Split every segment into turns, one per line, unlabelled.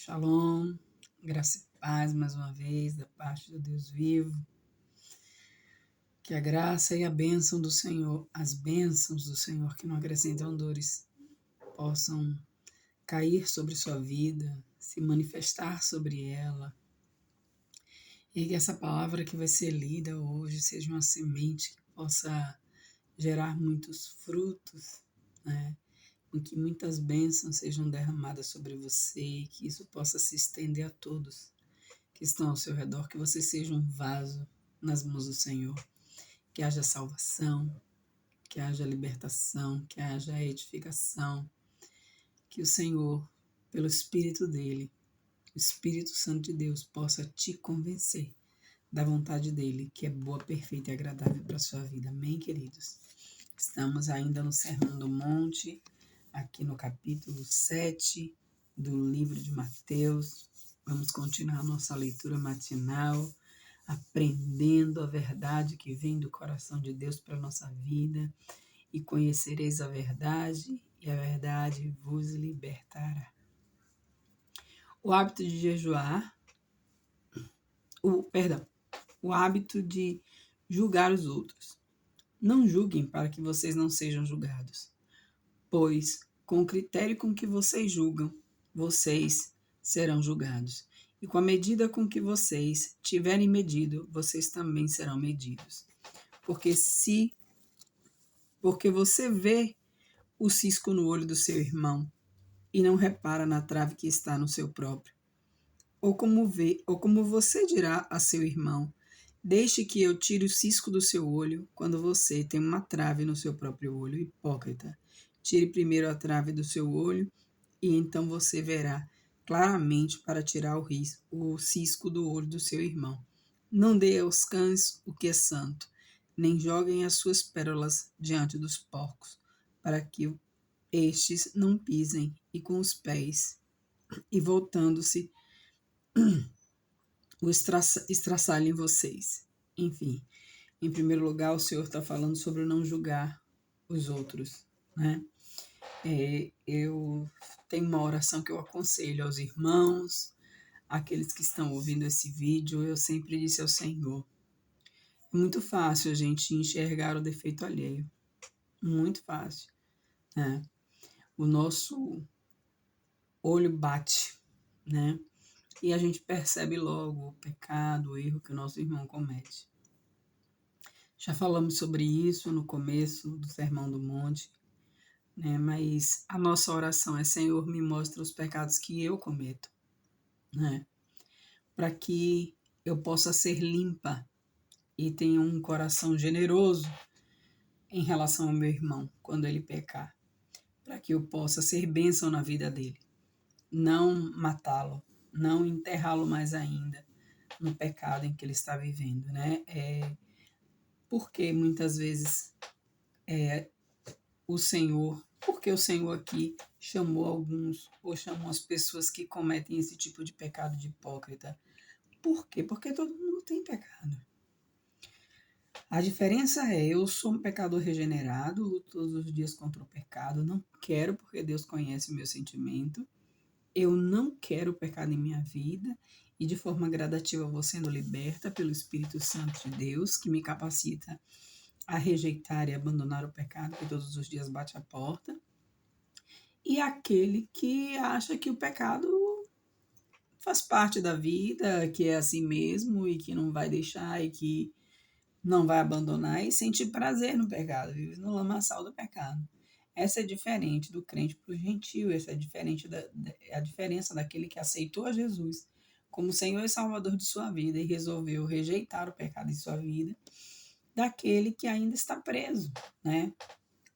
Shalom, graça e paz mais uma vez da parte do Deus vivo. Que a graça e a bênção do Senhor, as bênçãos do Senhor que não acrescentam dores, possam cair sobre sua vida, se manifestar sobre ela. E que essa palavra que vai ser lida hoje seja uma semente que possa gerar muitos frutos, né? Em que muitas bênçãos sejam derramadas sobre você e que isso possa se estender a todos que estão ao seu redor, que você seja um vaso nas mãos do Senhor, que haja salvação, que haja libertação, que haja edificação, que o Senhor, pelo Espírito dele, o Espírito Santo de Deus, possa te convencer da vontade dele, que é boa, perfeita e agradável para a sua vida. Amém, queridos? Estamos ainda no Sermão do Monte, aqui no capítulo 7 do livro de Mateus. Vamos continuar nossa leitura matinal, aprendendo a verdade que vem do coração de Deus para a nossa vida. E conhecereis a verdade, e a verdade vos libertará. O hábito de jejuar, o hábito de julgar os outros. Não julguem para que vocês não sejam julgados, pois com o critério com que vocês julgam, vocês serão julgados. E com a medida com que vocês tiverem medido, vocês também serão medidos. Porque você vê o cisco no olho do seu irmão e não repara na trave que está no seu próprio. Ou como você dirá a seu irmão: deixe que eu tire o cisco do seu olho, quando você tem uma trave no seu próprio olho. Hipócrita. Tire primeiro a trave do seu olho, e então você verá claramente para tirar o cisco do olho do seu irmão. Não dê aos cães o que é santo, nem joguem as suas pérolas diante dos porcos, para que estes não pisem e com os pés, e voltando-se, o estraçalhem vocês. Enfim, em primeiro lugar, o Senhor está falando sobre não julgar os outros, né? Eu tenho uma oração que eu aconselho aos irmãos, àqueles que estão ouvindo esse vídeo. Eu sempre disse ao Senhor: é muito fácil a gente enxergar o defeito alheio, muito fácil, né? O nosso olho bate, né? E a gente percebe logo o pecado, o erro que o nosso irmão comete. Já falamos sobre isso no começo do Sermão do Monte, né? Mas a nossa oração é: Senhor, me mostra os pecados que eu cometo, né? Para que eu possa ser limpa e tenha um coração generoso em relação ao meu irmão quando ele pecar, para que eu possa ser bênção na vida dele, não matá-lo, não enterrá-lo mais ainda no pecado em que ele está vivendo, né? Porque muitas vezes porque o Senhor aqui chamou alguns, ou chamou as pessoas que cometem esse tipo de pecado de hipócrita. Por quê? Porque todo mundo tem pecado. A diferença é: eu sou um pecador regenerado, luto todos os dias contra o pecado, não quero, porque Deus conhece o meu sentimento. Eu não quero o pecado em minha vida, e de forma gradativa eu vou sendo liberta pelo Espírito Santo de Deus, que me capacita a rejeitar e abandonar o pecado que todos os dias bate à porta. E aquele que acha que o pecado faz parte da vida, que é assim mesmo e que não vai deixar e que não vai abandonar e sente prazer no pecado, vive no lamaçal do pecado. Essa é diferente do crente para o gentio, essa é diferente a diferença daquele que aceitou a Jesus como Senhor e Salvador de sua vida e resolveu rejeitar o pecado em sua vida, daquele que ainda está preso, né?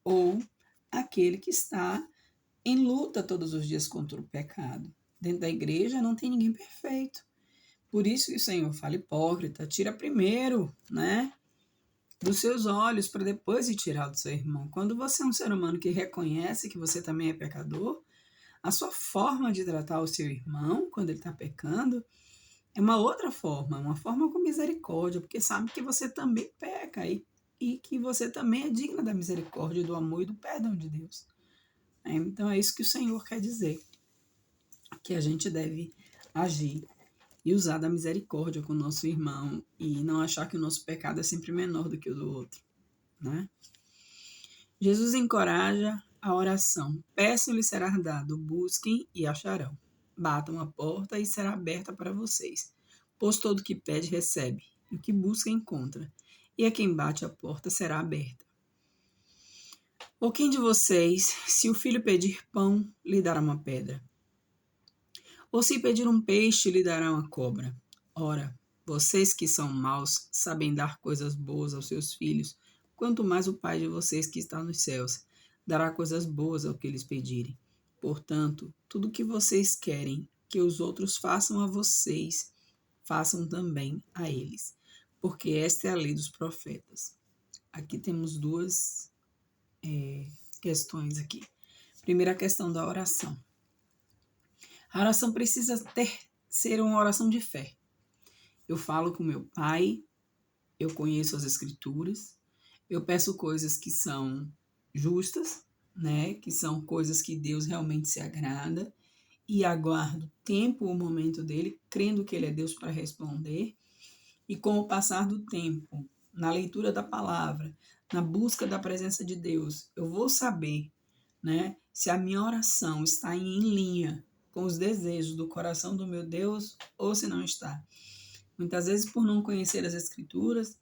Ou aquele que está em luta todos os dias contra o pecado. Dentro da igreja não tem ninguém perfeito. Por isso que o Senhor fala: hipócrita, tira primeiro, né, dos seus olhos, para depois ir tirar do seu irmão. Quando você é um ser humano que reconhece que você também é pecador, a sua forma de tratar o seu irmão quando ele está pecando é uma outra forma, uma forma com misericórdia, porque sabe que você também peca e que você também é digna da misericórdia, do amor e do perdão de Deus. Então é isso que o Senhor quer dizer. que a gente deve agir e usar da misericórdia com o nosso irmão e não achar que o nosso pecado é sempre menor do que o do outro, né? Jesus encoraja a oração. Peçam e lhes será dado, busquem e acharão. Batam a porta e será aberta para vocês. Pois todo que pede, recebe, e o que busca, encontra. E a quem bate a porta será aberta. Ou quem de vocês, se o filho pedir pão, lhe dará uma pedra? Ou se pedir um peixe, lhe dará uma cobra? Ora, vocês que são maus, sabem dar coisas boas aos seus filhos, quanto mais o Pai de vocês que está nos céus dará coisas boas ao que lhes pedirem. Portanto, tudo o que vocês querem que os outros façam a vocês, façam também a eles, porque esta é a lei dos profetas. Aqui temos duas questões aqui. Primeira questão da oração. A oração precisa ser uma oração de fé. Eu falo com meu pai, eu conheço as escrituras, eu peço coisas que são justas, né? Que são coisas que Deus realmente se agrada, e aguardo o tempo, o momento dele, crendo que ele é Deus para responder. E com o passar do tempo, na leitura da palavra, na busca da presença de Deus, eu vou saber, né, se a minha oração está em linha com os desejos do coração do meu Deus ou se não está. Muitas vezes, por não conhecer as Escrituras,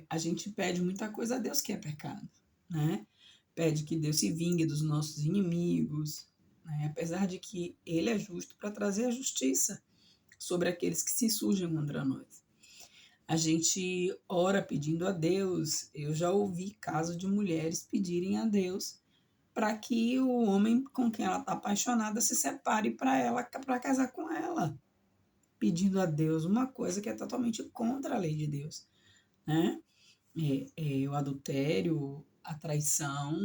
a gente pede muita coisa a Deus que é pecado, né? Pede que Deus se vingue dos nossos inimigos, né? Apesar de que Ele é justo para trazer a justiça sobre aqueles que se surgem contra nós. A gente ora pedindo a Deus. Eu já ouvi casos de mulheres pedirem a Deus para que o homem com quem ela está apaixonada se separe para casar com ela, pedindo a Deus uma coisa que é totalmente contra a lei de Deus, né? O adultério, a traição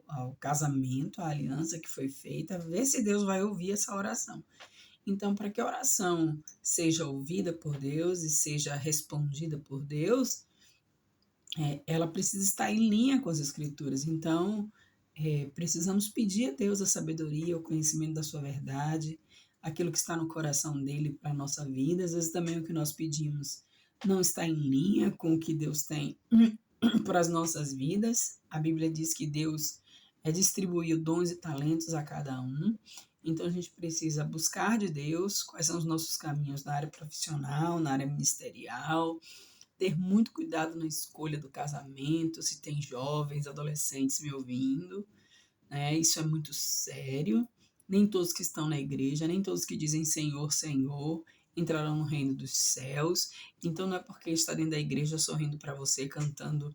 ao casamento, à aliança que foi feita, ver se Deus vai ouvir essa oração. Então, para que a oração seja ouvida por Deus e seja respondida por Deus, ela precisa estar em linha com as Escrituras. Então, precisamos pedir a Deus a sabedoria, o conhecimento da sua verdade, aquilo que está no coração dele para a nossa vida. Às vezes também o que nós pedimos não está em linha com o que Deus tem para as nossas vidas. A Bíblia diz que Deus distribuiu dons e talentos a cada um. Então a gente precisa buscar de Deus quais são os nossos caminhos na área profissional, na área ministerial, ter muito cuidado na escolha do casamento, se tem jovens, adolescentes me ouvindo, né? Isso é muito sério. Nem todos que estão na igreja, nem todos que dizem Senhor, Senhor, entrarão no reino dos céus. Então não é porque está dentro da igreja sorrindo para você, cantando,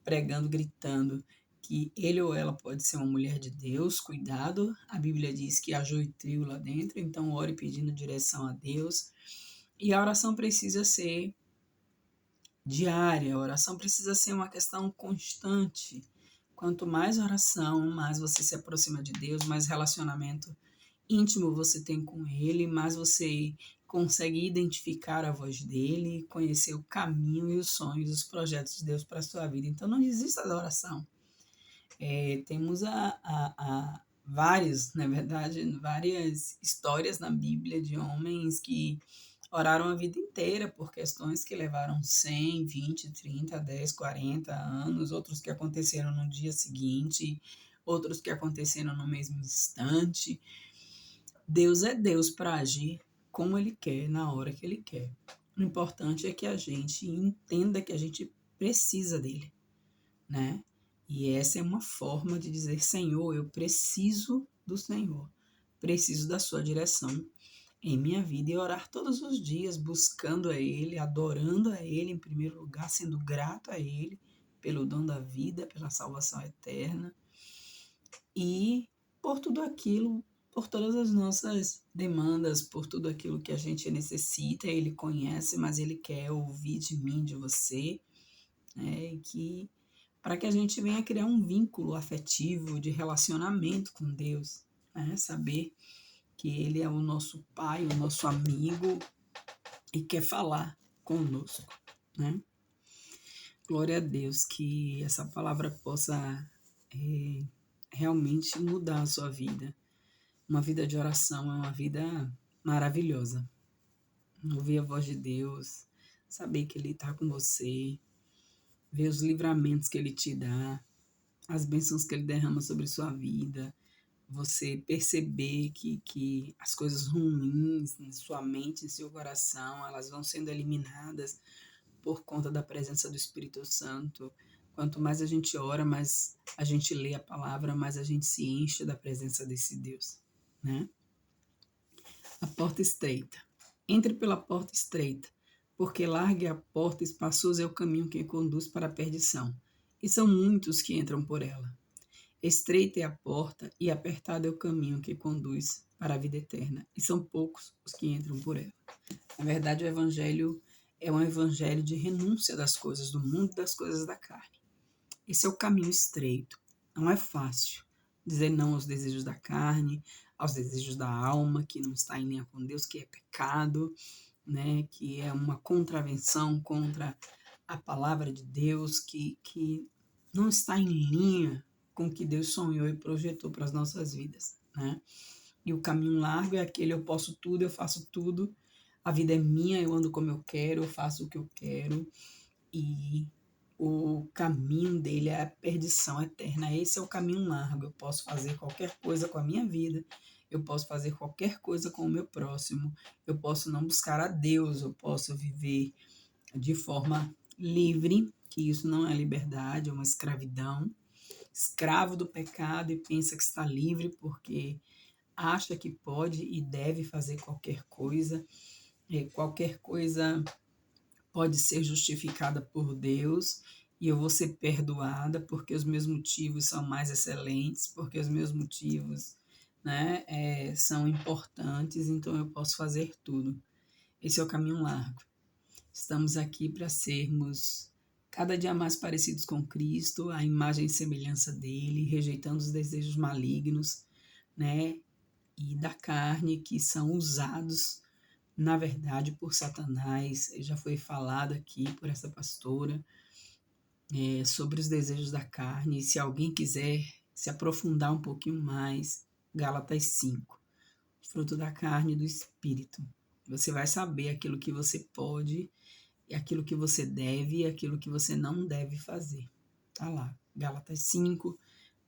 pregando, gritando, que ele ou ela pode ser uma mulher de Deus. Cuidado, a Bíblia diz que há joio e trigo lá dentro, então ore pedindo direção a Deus. E a oração precisa ser diária, a oração precisa ser uma questão constante. Quanto mais oração, mais você se aproxima de Deus, mais relacionamento íntimo você tem com Ele, mais você consegue identificar a voz dEle, conhecer o caminho e os sonhos, os projetos de Deus para a sua vida. Então não desista da oração. Temos várias, na verdade, várias histórias na Bíblia de homens que oraram a vida inteira por questões que levaram 100, 20, 30, 10, 40 anos, outros que aconteceram no dia seguinte, outros que aconteceram no mesmo instante. Deus é Deus para agir como Ele quer, na hora que Ele quer. O importante é que a gente entenda que a gente precisa dEle, né? E essa é uma forma de dizer, Senhor, eu preciso do Senhor, preciso da sua direção em minha vida, e orar todos os dias, buscando a Ele, adorando a Ele em primeiro lugar, sendo grato a Ele pelo dom da vida, pela salvação eterna e por tudo aquilo, por todas as nossas demandas, por tudo aquilo que a gente necessita. Ele conhece, mas Ele quer ouvir de mim, de você, né? E para que a gente venha criar um vínculo afetivo de relacionamento com Deus, né? Saber que Ele é o nosso Pai, o nosso amigo e quer falar conosco, né? Glória a Deus, que essa palavra possa realmente mudar a sua vida, Uma vida de oração é uma vida maravilhosa. Ouvir a voz de Deus, saber que Ele está com você, ver os livramentos que Ele te dá, as bênçãos que Ele derrama sobre sua vida, você perceber que as coisas ruins em sua mente, em seu coração, elas vão sendo eliminadas por conta da presença do Espírito Santo. Quanto mais a gente ora, mais a gente lê a palavra, mais a gente se enche da presença desse Deus, né? A porta estreita. Entre pela porta estreita, porque larga é a porta e espaçoso é o caminho que conduz para a perdição, e são muitos que entram por ela. Estreita é a porta e apertado é o caminho que conduz para a vida eterna, e são poucos os que entram por ela. Na verdade, o evangelho é um evangelho de renúncia das coisas do mundo e das coisas da carne. Esse é o caminho estreito. Não é fácil dizer não aos desejos da carne, aos desejos da alma, que não está em linha com Deus, que é pecado, né? Que é uma contravenção contra a palavra de Deus, que não está em linha com o que Deus sonhou e projetou para as nossas vidas, né? E o caminho largo é aquele: eu posso tudo, eu faço tudo, a vida é minha, eu ando como eu quero, eu faço o que eu quero, e o caminho dele é a perdição eterna. Esse é o caminho largo. Eu posso fazer qualquer coisa com a minha vida, eu posso fazer qualquer coisa com o meu próximo, eu posso não buscar a Deus, eu posso viver de forma livre, que isso não é liberdade, é uma escravidão, escravo do pecado e pensa que está livre porque acha que pode e deve fazer qualquer coisa pode ser justificada por Deus e eu vou ser perdoada porque os meus motivos são mais excelentes, porque os meus motivos, né, são importantes, então eu posso fazer tudo. Esse é o caminho largo. Estamos aqui para sermos cada dia mais parecidos com Cristo, a imagem e semelhança dele, rejeitando os desejos malignos, né, e da carne que são usados, na verdade, por Satanás. Já foi falado aqui por essa pastora sobre os desejos da carne. E se alguém quiser se aprofundar um pouquinho mais, Gálatas 5, fruto da carne e do espírito. Você vai saber aquilo que você pode, e aquilo que você deve e aquilo que você não deve fazer. Tá lá, Gálatas 5,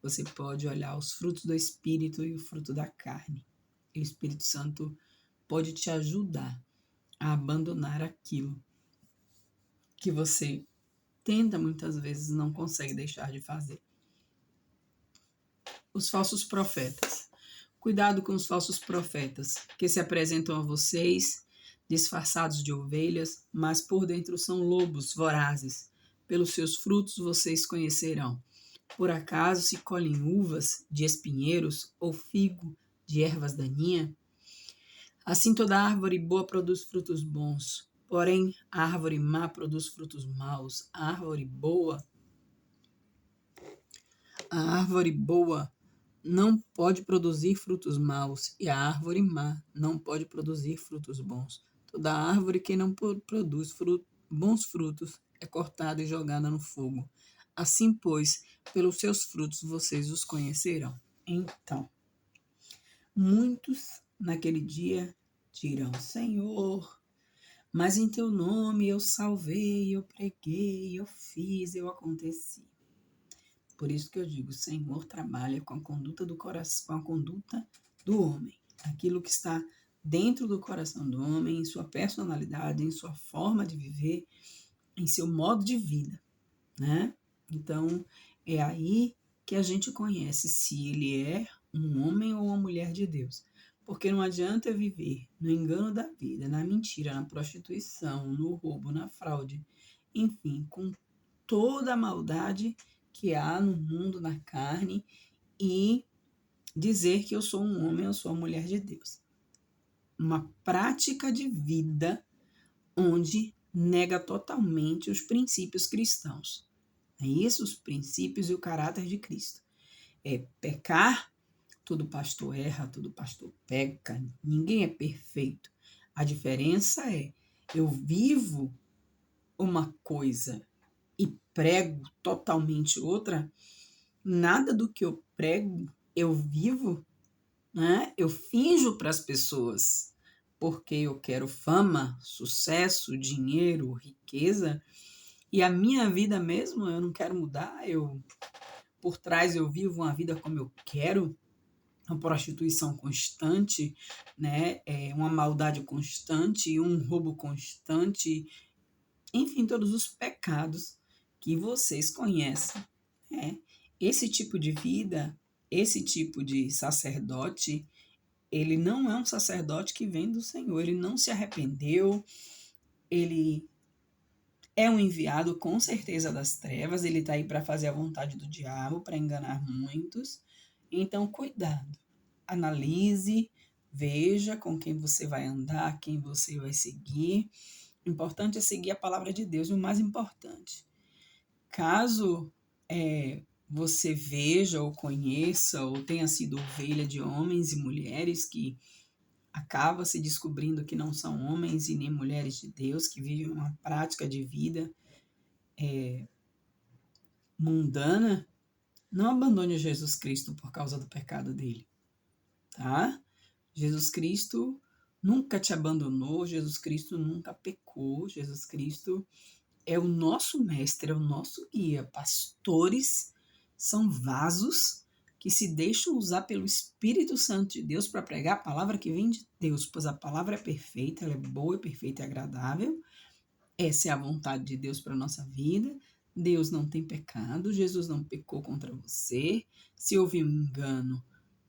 você pode olhar os frutos do espírito e o fruto da carne. E o Espírito Santo pode te ajudar a abandonar aquilo que você tenta muitas vezes não consegue deixar de fazer. Os falsos profetas. Cuidado com os falsos profetas que se apresentam a vocês disfarçados de ovelhas, mas por dentro são lobos vorazes. Pelos seus frutos vocês conhecerão. Por acaso se colhem uvas de espinheiros ou figo de ervas daninhas? Assim toda árvore boa produz frutos bons, porém a árvore má produz frutos maus. A árvore boa não pode produzir frutos maus, e a árvore má não pode produzir frutos bons. Toda árvore que não produz bons frutos é cortada e jogada no fogo. Assim, pois, pelos seus frutos vocês os conhecerão. Então, muitos naquele dia dirão: Senhor, mas em teu nome eu salvei, eu preguei, eu fiz, eu aconteci. Por isso que eu digo: o Senhor trabalha com a conduta do coração, com a conduta do homem. Aquilo que está dentro do coração do homem, em sua personalidade, em sua forma de viver, em seu modo de vida, né? Então, é aí que a gente conhece se ele é um homem ou uma mulher de Deus. Porque não adianta eu viver no engano da vida, na mentira, na prostituição, no roubo, na fraude, enfim, com toda a maldade que há no mundo, na carne, e dizer que eu sou um homem, eu sou uma mulher de Deus. Uma prática de vida onde nega totalmente os princípios cristãos. É isso, os princípios e o caráter de Cristo. É pecar, todo pastor erra, todo pastor peca, ninguém é perfeito. A diferença é, eu vivo uma coisa e prego totalmente outra. Nada do que eu prego, eu vivo né? Eu finjo para as pessoas porque eu quero fama, sucesso, dinheiro, riqueza, e a minha vida mesmo eu não quero mudar. Por trás eu vivo uma vida como eu quero, uma prostituição constante, né? Uma maldade constante, um roubo constante, enfim, todos os pecados que vocês conhecem, né? Esse tipo de vida, esse tipo de sacerdote, ele não é um sacerdote que vem do Senhor, ele não se arrependeu, ele é um enviado com certeza das trevas, ele está aí para fazer a vontade do diabo, para enganar muitos. Então, cuidado, analise, veja com quem você vai andar, quem você vai seguir. O importante é seguir a palavra de Deus, e o mais importante, caso você veja ou conheça ou tenha sido ovelha de homens e mulheres que acaba se descobrindo que não são homens e nem mulheres de Deus, que vivem uma prática de vida mundana, não abandone Jesus Cristo por causa do pecado dele, tá? Jesus Cristo nunca te abandonou, Jesus Cristo nunca pecou, Jesus Cristo é o nosso mestre, é o nosso guia. Pastores são vasos que se deixam usar pelo Espírito Santo de Deus para pregar a palavra que vem de Deus, pois a palavra é perfeita, ela é boa, é perfeita e agradável. Essa é a vontade de Deus para a nossa vida. Deus não tem pecado, Jesus não pecou contra você. Se houve um engano,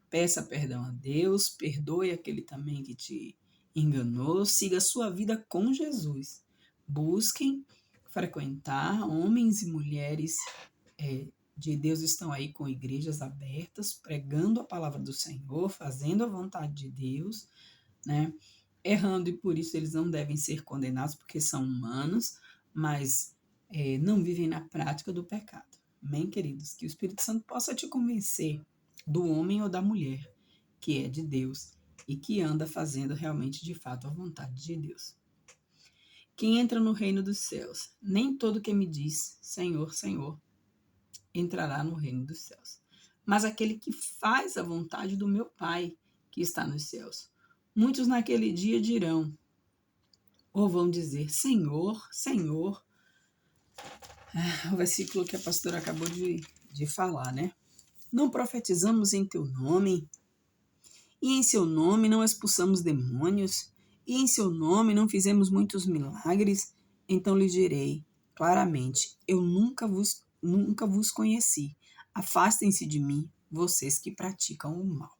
peça perdão a Deus, perdoe aquele também que te enganou, siga a sua vida com Jesus. Busquem frequentar, homens e mulheres de Deus estão aí com igrejas abertas, pregando a palavra do Senhor, fazendo a vontade de Deus, né? Errando, e por isso eles não devem ser condenados, porque são humanos, mas não vivem na prática do pecado. Amém, queridos? Que o Espírito Santo possa te convencer do homem ou da mulher que é de Deus e que anda fazendo realmente, de fato, a vontade de Deus. Quem entra no reino dos céus, nem todo que me diz Senhor, Senhor, entrará no reino dos céus, mas aquele que faz a vontade do meu Pai que está nos céus. Muitos naquele dia dirão, ou vão dizer, Senhor, Senhor. O versículo que a pastora acabou de falar, né? Não profetizamos em teu nome, e em seu nome não expulsamos demônios, e em seu nome não fizemos muitos milagres? Então lhe direi claramente, eu nunca vos conheci. Afastem-se de mim, vocês que praticam o mal.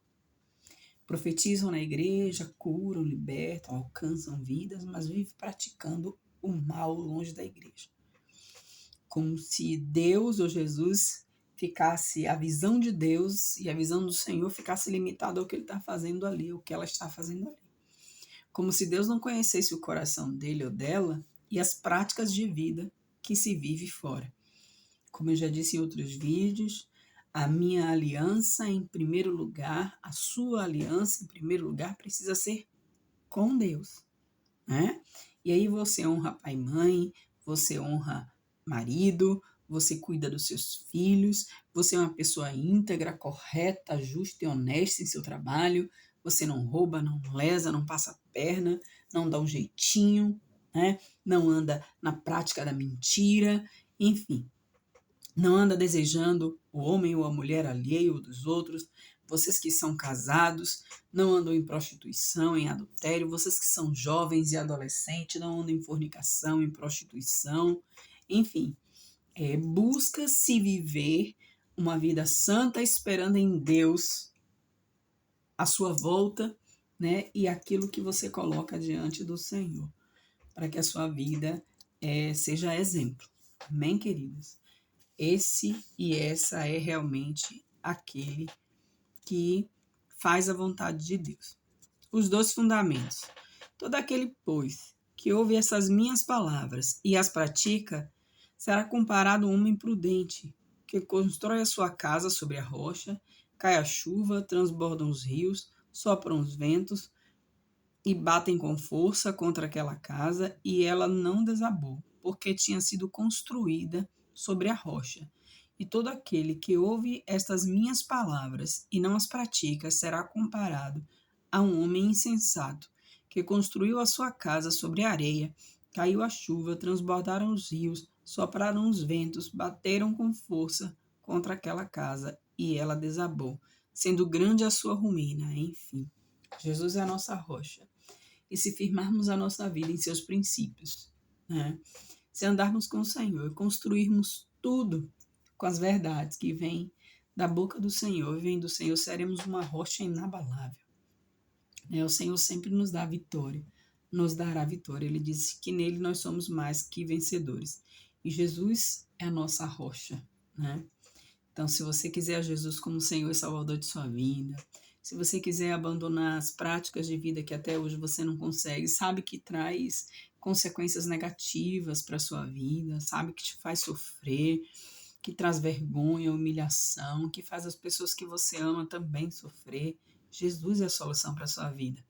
Profetizam na igreja, curam, libertam, alcançam vidas, mas vivem praticando o mal longe da igreja. Como se Deus ou Jesus ficasse, a visão de Deus e a visão do Senhor ficasse limitada ao que ele está fazendo ali, o que ela está fazendo ali. Como se Deus não conhecesse o coração dele ou dela e as práticas de vida que se vive fora. Como eu já disse em outros vídeos, a minha aliança em primeiro lugar, a sua aliança em primeiro lugar precisa ser com Deus, né? E aí você honra pai e mãe, você honra marido, você cuida dos seus filhos, você é uma pessoa íntegra, correta, justa e honesta em seu trabalho, você não rouba, não lesa, não passa a perna, não dá um jeitinho, né? Não anda na prática da mentira, enfim. Não anda desejando o homem ou a mulher alheio dos outros. Vocês que são casados, não andam em prostituição, em adultério. Vocês que são jovens e adolescentes, não andam em fornicação, em prostituição. Enfim, busca-se viver uma vida santa, esperando em Deus a sua volta, né? E aquilo que você coloca diante do Senhor, para que a sua vida seja exemplo. Amém, queridos? Esse e essa é realmente aquele que faz a vontade de Deus. Os 2 fundamentos. Todo aquele, pois, que ouve essas minhas palavras e as pratica, será comparado a um homem prudente, que constrói a sua casa sobre a rocha, cai a chuva, transbordam os rios, sopram os ventos e batem com força contra aquela casa, e ela não desabou, porque tinha sido construída sobre a rocha. E todo aquele que ouve estas minhas palavras e não as pratica será comparado a um homem insensato que construiu a sua casa sobre a areia. Caiu a chuva, transbordaram os rios, sopraram os ventos, bateram com força contra aquela casa e ela desabou, sendo grande a sua ruína. Enfim, Jesus é a nossa rocha. E se firmarmos a nossa vida em seus princípios, né? Se andarmos com o Senhor, construirmos tudo com as verdades que vêm da boca do Senhor, vem do Senhor, seremos uma rocha inabalável. Né? O Senhor sempre nos dá a vitória, nos dará a vitória. Ele disse que nele nós somos mais que vencedores. E Jesus é a nossa rocha, né? Então, se você quiser Jesus como Senhor e Salvador de sua vida, se você quiser abandonar as práticas de vida que até hoje você não consegue, sabe que traz consequências negativas para a sua vida, sabe que te faz sofrer, que traz vergonha, humilhação, que faz as pessoas que você ama também sofrer, Jesus é a solução para a sua vida.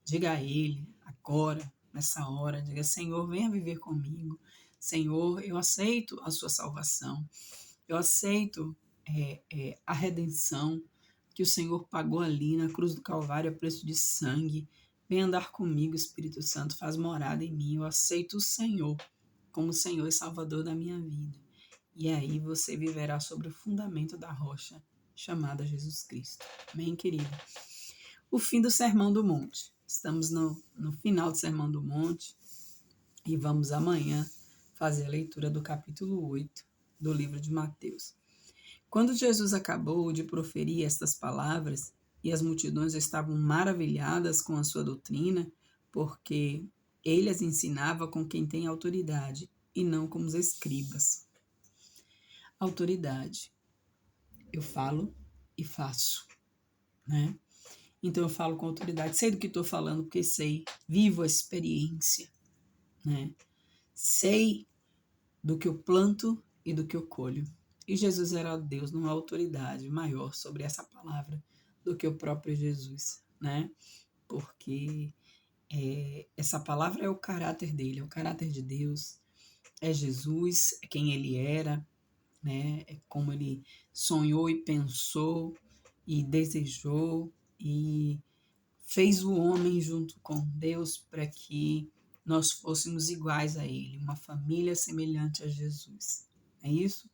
Diga a Ele agora, nessa hora, diga: Senhor, venha viver comigo. Senhor, eu aceito a sua salvação. Eu aceito a redenção que o Senhor pagou ali na cruz do Calvário a preço de sangue. Vem andar comigo, Espírito Santo, faz morada em mim. Eu aceito o Senhor como Senhor e Salvador da minha vida. E aí você viverá sobre o fundamento da rocha chamada Jesus Cristo. Amém, querido? O fim do Sermão do Monte. Estamos no final do Sermão do Monte e vamos amanhã fazer a leitura do capítulo 8 do livro de Mateus. Quando Jesus acabou de proferir estas palavras e as multidões estavam maravilhadas com a sua doutrina, porque ele as ensinava com quem tem autoridade e não como os escribas. Autoridade. Eu falo e faço, né? Então eu falo com autoridade, sei do que estou falando porque sei, vivo a experiência, né? Sei do que eu planto e do que eu colho. E Jesus era Deus numa autoridade maior sobre essa palavra do que o próprio Jesus, né? Porque essa palavra é o caráter dele, é o caráter de Deus, é Jesus, é quem ele era, né? É como ele sonhou e pensou e desejou e fez o homem junto com Deus para que nós fôssemos iguais a ele, uma família semelhante a Jesus. É isso?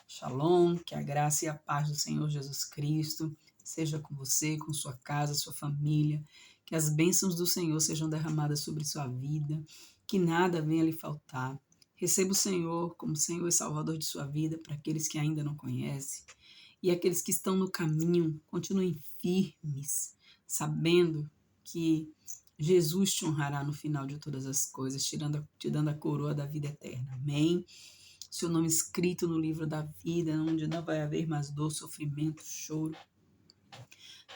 Shalom, que a graça e a paz do Senhor Jesus Cristo seja com você, com sua casa, sua família, que as bênçãos do Senhor sejam derramadas sobre sua vida, que nada venha lhe faltar. Receba o Senhor como Senhor e Salvador de sua vida para aqueles que ainda não conhecem. E aqueles que estão no caminho, continuem firmes, sabendo que Jesus te honrará no final de todas as coisas, te dando a coroa da vida eterna. Amém? Seu nome escrito no livro da vida, onde não vai haver mais dor, sofrimento, choro.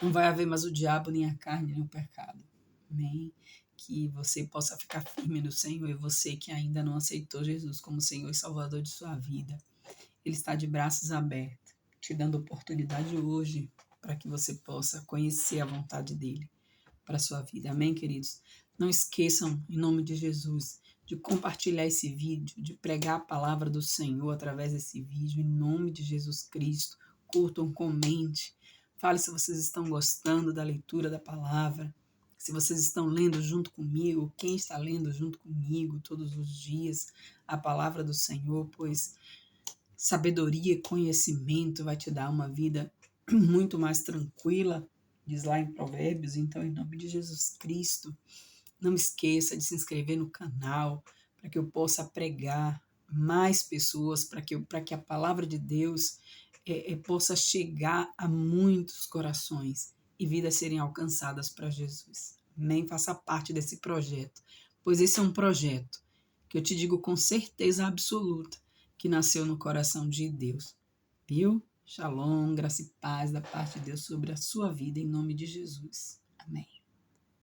Não vai haver mais o diabo, nem a carne, nem o pecado. Amém? Que você possa ficar firme no Senhor, e você que ainda não aceitou Jesus como Senhor e Salvador de sua vida. Ele está de braços abertos, te dando oportunidade hoje para que você possa conhecer a vontade dele para a sua vida. Amém, queridos? Não esqueçam, em nome de Jesus, de compartilhar esse vídeo, de pregar a palavra do Senhor através desse vídeo, em nome de Jesus Cristo. Curtam, comente, fale se vocês estão gostando da leitura da palavra, se vocês estão lendo junto comigo, quem está lendo junto comigo todos os dias a palavra do Senhor, pois sabedoria e conhecimento vai te dar uma vida muito mais tranquila, diz lá em Provérbios. Então, em nome de Jesus Cristo, não esqueça de se inscrever no canal, para que eu possa pregar mais pessoas, para que a palavra de Deus possa chegar a muitos corações e vidas serem alcançadas para Jesus. Amém? Faça parte desse projeto, pois esse é um projeto que eu te digo com certeza absoluta que nasceu no coração de Deus. Viu? Shalom, graça e paz da parte de Deus sobre a sua vida, em nome de Jesus. Amém.